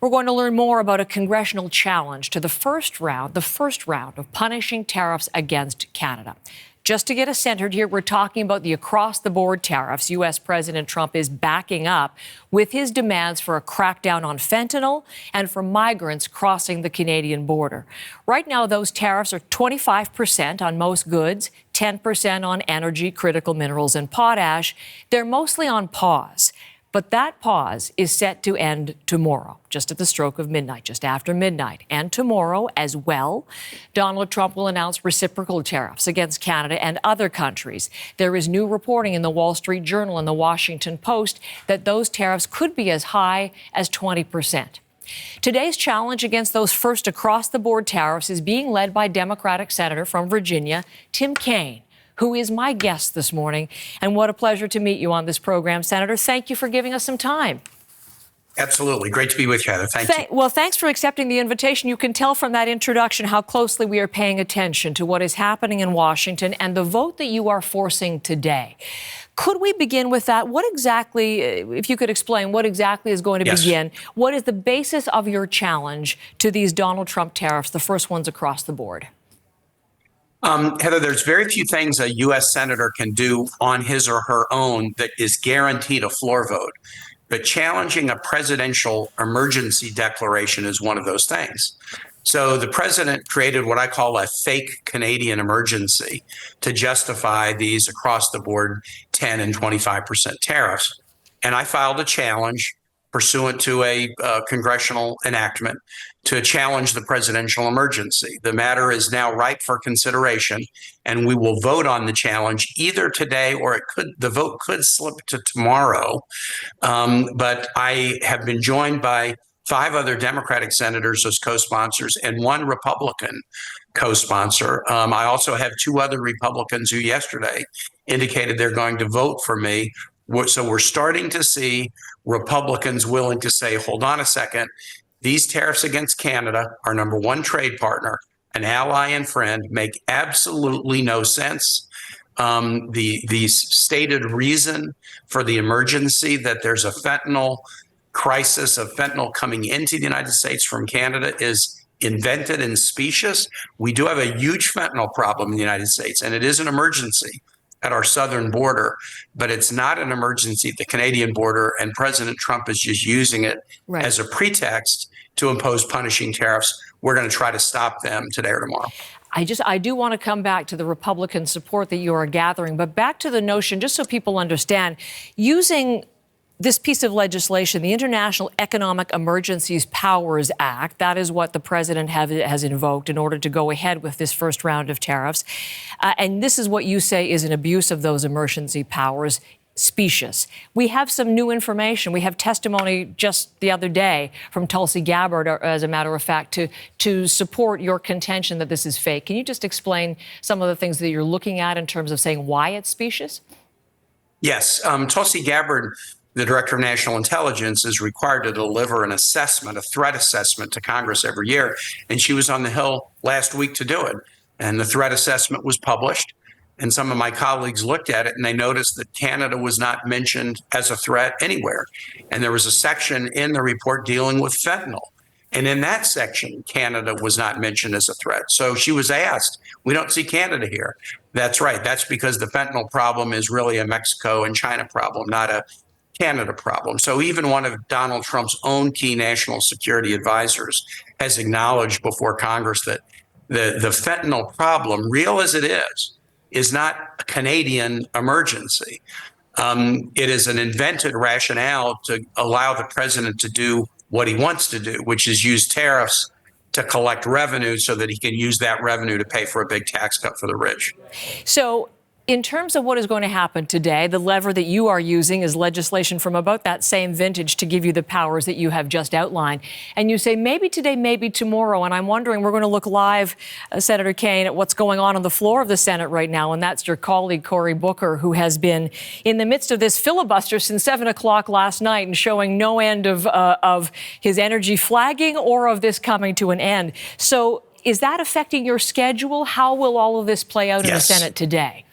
We're going to learn more about a congressional challenge to the first round of punishing tariffs against Canada. Just to get us centered here, we're talking about the across-the-board tariffs U.S. President Trump is backing up with his demands for a crackdown on fentanyl and for migrants crossing the Canadian border. Right now, those tariffs are 25% on most goods, 10% on energy, critical minerals, and potash. They're mostly on pause. But that pause is set to end tomorrow, just at the stroke of midnight, just after midnight. And tomorrow as well, Donald Trump will announce reciprocal tariffs against Canada and other countries. There is new reporting in the Wall Street Journal and the Washington Post that those tariffs could be as high as 20%. Today's challenge against those first across-the-board tariffs is being led by Democratic Senator from Virginia, Tim Kaine, who is my guest this morning. And what a pleasure to meet you on this program, Senator. Thank you for giving us some time. Absolutely. Great to be with you, Heather. Thank you. Well, thanks for accepting the invitation. You can tell from that introduction how closely we are paying attention to what is happening in Washington and the vote that you are forcing today. Could we begin with that? What exactly, if you could explain, what exactly is going to begin? What is the basis of your challenge to these Donald Trump tariffs, the first ones across the board? Heather, there's very few things a U.S. Senator can do on his or her own that is guaranteed a floor vote. But challenging a presidential emergency declaration is one of those things. So the president created what I call a fake Canadian emergency to justify these across the board 10 and 25% tariffs. And I filed a challenge pursuant to a congressional enactment to challenge the presidential emergency. The matter is now ripe for consideration, and we will vote on the challenge either today or the vote could slip to tomorrow. But I have been joined by 5 other Democratic senators as co-sponsors and 1 Republican co-sponsor. I also have 2 other Republicans who yesterday indicated they're going to vote for me. So we're starting to see Republicans willing to say, hold on a second, these tariffs against Canada, our number 1 trade partner, an ally and friend, make absolutely no sense. The stated reason for the emergency, that there's a fentanyl crisis of fentanyl coming into the United States from Canada, is invented and specious. We do have a huge fentanyl problem in the United States, and it is an emergency at our southern border, but it's not an emergency at the Canadian border, and President Trump is just using it as a pretext to impose punishing tariffs. We're going to try to stop them today or tomorrow. I do want to come back to the Republican support that you are gathering, but back to the notion, just so people understand, using this piece of legislation, the International Economic Emergencies Powers Act, that is what the president has invoked in order to go ahead with this first round of tariffs. And this is what you say is an abuse of those emergency powers, specious. We have some new information. We have testimony just the other day from Tulsi Gabbard, as a matter of fact, to support your contention that this is fake. Can you just explain some of the things that you're looking at in terms of saying why it's specious? Yes. Tulsi Gabbard, the Director of National Intelligence, is required to deliver an assessment, a threat assessment, to Congress every year. And she was on the Hill last week to do it. And the threat assessment was published. And some of my colleagues looked at it and they noticed that Canada was not mentioned as a threat anywhere. And there was a section in the report dealing with fentanyl. And in that section, Canada was not mentioned as a threat. So she was asked, we don't see Canada here. That's right. That's because the fentanyl problem is really a Mexico and China problem, not a Canada problem. So even one of Donald Trump's own key national security advisors has acknowledged before Congress that the fentanyl problem, real as it is not a Canadian emergency. It is an invented rationale to allow the president to do what he wants to do, which is use tariffs to collect revenue so that he can use that revenue to pay for a big tax cut for the rich. So in terms of what is going to happen today, the lever that you are using is legislation from about that same vintage to give you the powers that you have just outlined. And you say maybe today, maybe tomorrow. And I'm wondering, we're going to look live, Senator Kaine, at what's going on the floor of the Senate right now. And that's your colleague, Cory Booker, who has been in the midst of this filibuster since 7 o'clock last night and showing no end of his energy flagging or of this coming to an end. So is that affecting your schedule? How will all of this play out in the Senate today?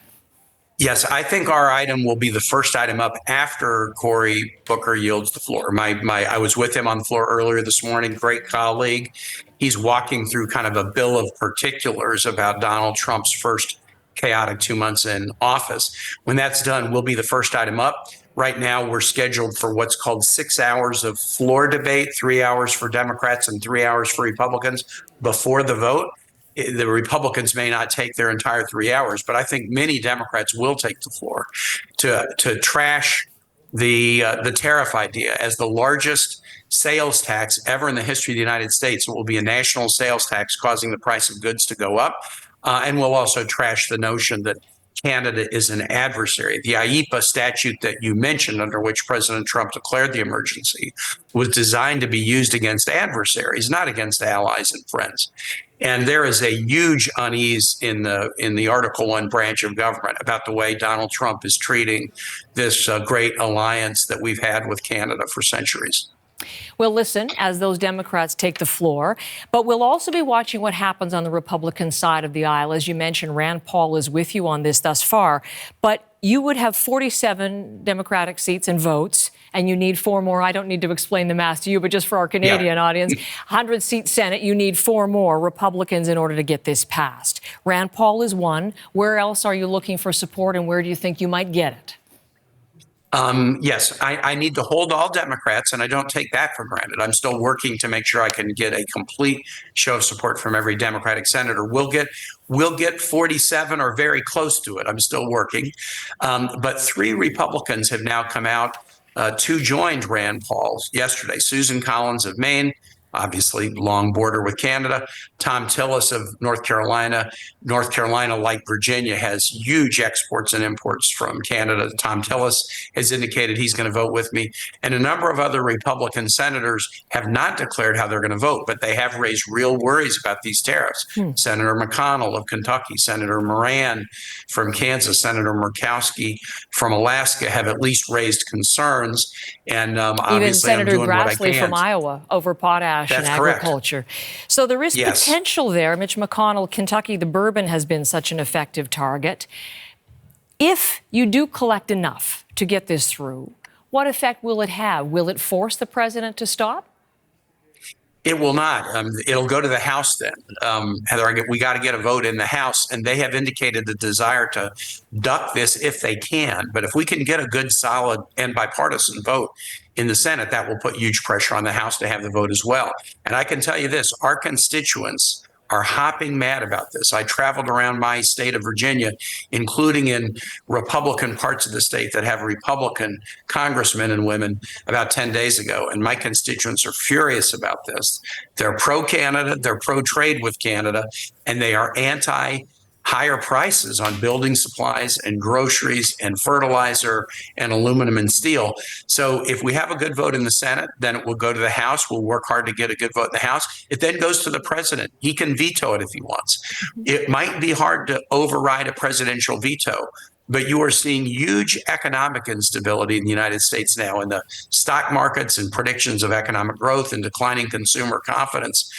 Yes, I think our item will be the first item up after Cory Booker yields the floor. I was with him on the floor earlier this morning, great colleague. He's walking through kind of a bill of particulars about Donald Trump's first chaotic 2 months in office. When that's done, we'll be the first item up. Right now, we're scheduled for what's called 6 hours of floor debate, 3 hours for Democrats and 3 hours for Republicans before the vote. The Republicans may not take their entire 3 hours, but I think many Democrats will take the floor to trash the tariff idea as the largest sales tax ever in the history of the United States. It will be a national sales tax causing the price of goods to go up, and we'll also trash the notion that Canada is an adversary. The IEPA statute that you mentioned, under which President Trump declared the emergency, was designed to be used against adversaries, not against allies and friends. And there is a huge unease in the Article 1 branch of government about the way Donald Trump is treating this great alliance that we've had with Canada for centuries. We'll listen as those Democrats take the floor, but we'll also be watching what happens on the Republican side of the aisle. As you mentioned, Rand Paul is with you on this thus far, but you would have 47 Democratic seats and votes, and you need 4 more. I don't need to explain the math to you, but just for our Canadian audience, 100-seat Senate, you need 4 more Republicans in order to get this passed. Rand Paul is one. Where else are you looking for support, and where do you think you might get it? Yes, I need to hold all Democrats, and I don't take that for granted. I'm still working to make sure I can get a complete show of support from every Democratic senator. We'll get 47 or very close to it. I'm still working. But 3 Republicans have now come out. 2 joined Rand Paul yesterday. Susan Collins of Maine, obviously long border with Canada. Tom Tillis of North Carolina. North Carolina, like Virginia, has huge exports and imports from Canada. Tom Tillis has indicated he's going to vote with me. And a number of other Republican senators have not declared how they're going to vote, but they have raised real worries about these tariffs. Senator McConnell of Kentucky, Senator Moran from Kansas, Senator Murkowski from Alaska have at least raised concerns. And obviously, even Senator I'm doing Grassley what I can. from Iowa over potash and agriculture. Correct. So there is potential there. Mitch McConnell, Kentucky, the bourbon has been such an effective target. If you do collect enough to get this through, what effect will it have? Will it force the president to stop? It will not. It'll go to the House then. Heather, we got to get a vote in the House, and they have indicated the desire to duck this if they can. But if we can get a good, solid, and bipartisan vote in the Senate, that will put huge pressure on the House to have the vote as well. And I can tell you this, our constituents are hopping mad about this. I traveled around my state of Virginia, including in Republican parts of the state that have Republican congressmen and women about 10 days ago. And my constituents are furious about this. They're pro-Canada, they're pro-trade with Canada, and they are anti-higher prices on building supplies and groceries and fertilizer and aluminum and steel. So if we have a good vote in the Senate, then it will go to the House. We'll work hard to get a good vote in the House. It then goes to the president. He can veto it if he wants. It might be hard to override a presidential veto, but you are seeing huge economic instability in the United States now in the stock markets and predictions of economic growth and declining consumer confidence.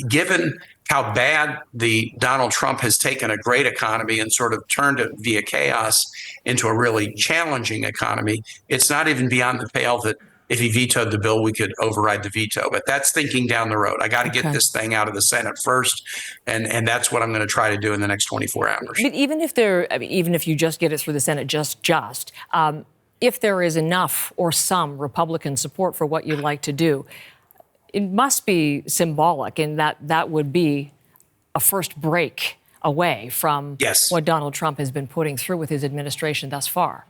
Given how bad Donald Trump has taken a great economy and sort of turned it via chaos into a really challenging economy, it's not even beyond the pale that if he vetoed the bill, we could override the veto. But that's thinking down the road. I got to get this thing out of the Senate first, and that's what I'm going to try to do in the next 24 hours. But even if you just get it through the Senate, if there is enough or some Republican support for what you'd like to do, it must be symbolic in that would be a first break away from what Donald Trump has been putting through with his administration thus far.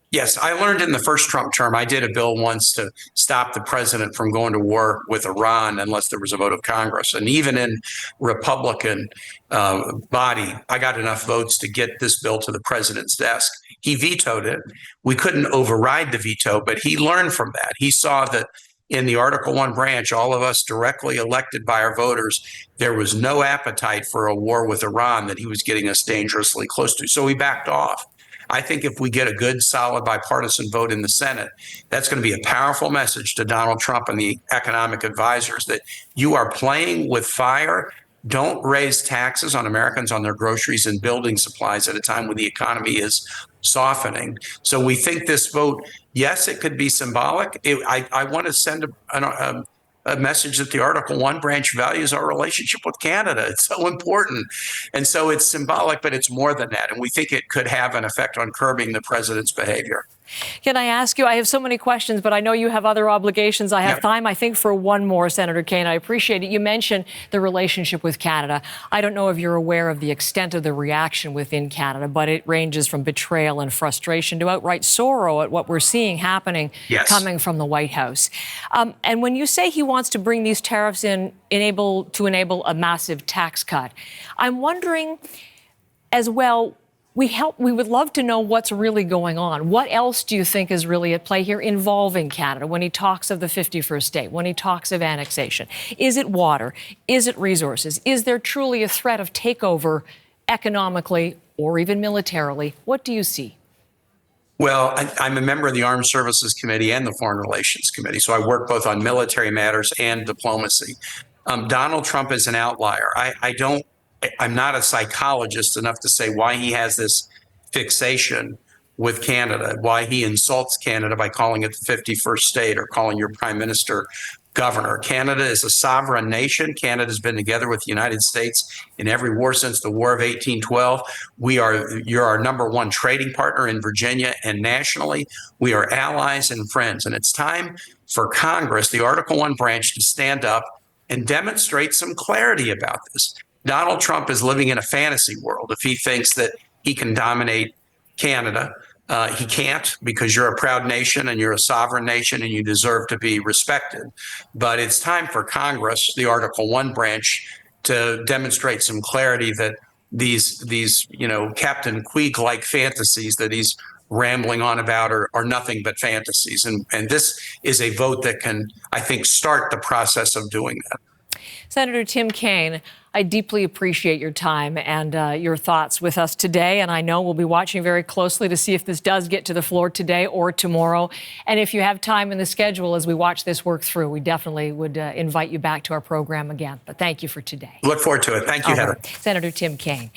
Yes, I learned in the first Trump term, I did a bill once to stop the president from going to war with Iran unless there was a vote of Congress. And even in Republican body, I got enough votes to get this bill to the president's desk. He vetoed it. We couldn't override the veto, but he learned from that. He saw that in the Article 1 branch, all of us directly elected by our voters, there was no appetite for a war with Iran that he was getting us dangerously close to. So we backed off. I think if we get a good, solid bipartisan vote in the Senate, that's going to be a powerful message to Donald Trump and the economic advisors that you are playing with fire Don't raise taxes on Americans on their groceries and building supplies at a time when the economy is softening. So we think this vote, yes, it could be symbolic. I want to send a message that the Article 1 branch values our relationship with Canada. It's so important. And so it's symbolic, but it's more than that. And we think it could have an effect on curbing the president's behavior. Can I ask you, I have so many questions, but I know you have other obligations. I have time, I think, for one more, Senator Kaine. I appreciate it. You mentioned the relationship with Canada. I don't know if you're aware of the extent of the reaction within Canada, but it ranges from betrayal and frustration to outright sorrow at what we're seeing happening coming from the White House. And when you say he wants to bring these tariffs in, enable a massive tax cut, I'm wondering as well, we would love to know what's really going on. What else do you think is really at play here involving Canada when he talks of the 51st state, when he talks of annexation? Is it water? Is it resources? Is there truly a threat of takeover economically or even militarily? What do you see? Well, I'm a member of the Armed Services Committee and the Foreign Relations Committee, so I work both on military matters and diplomacy. Donald Trump is an outlier. I'm not a psychologist enough to say why he has this fixation with Canada, why he insults Canada by calling it the 51st state or calling your prime minister governor. Canada is a sovereign nation. Canada has been together with the United States in every war since the War of 1812. You're our number one trading partner in Virginia and nationally. We are allies and friends. And it's time for Congress, the Article 1 branch, to stand up and demonstrate some clarity about this. Donald Trump is living in a fantasy world if he thinks that he can dominate Canada. He can't, because you're a proud nation and you're a sovereign nation and you deserve to be respected. But it's time for Congress, the Article 1 branch, to demonstrate some clarity that these Captain Queeg-like fantasies that he's rambling on about are nothing but fantasies. And this is a vote that can, I think, start the process of doing that. Senator Tim Kaine, I deeply appreciate your time and your thoughts with us today. And I know we'll be watching very closely to see if this does get to the floor today or tomorrow. And if you have time in the schedule as we watch this work through, we definitely would invite you back to our program again. But thank you for today. Look forward to it. Thank you, Heather. Senator Tim Kaine.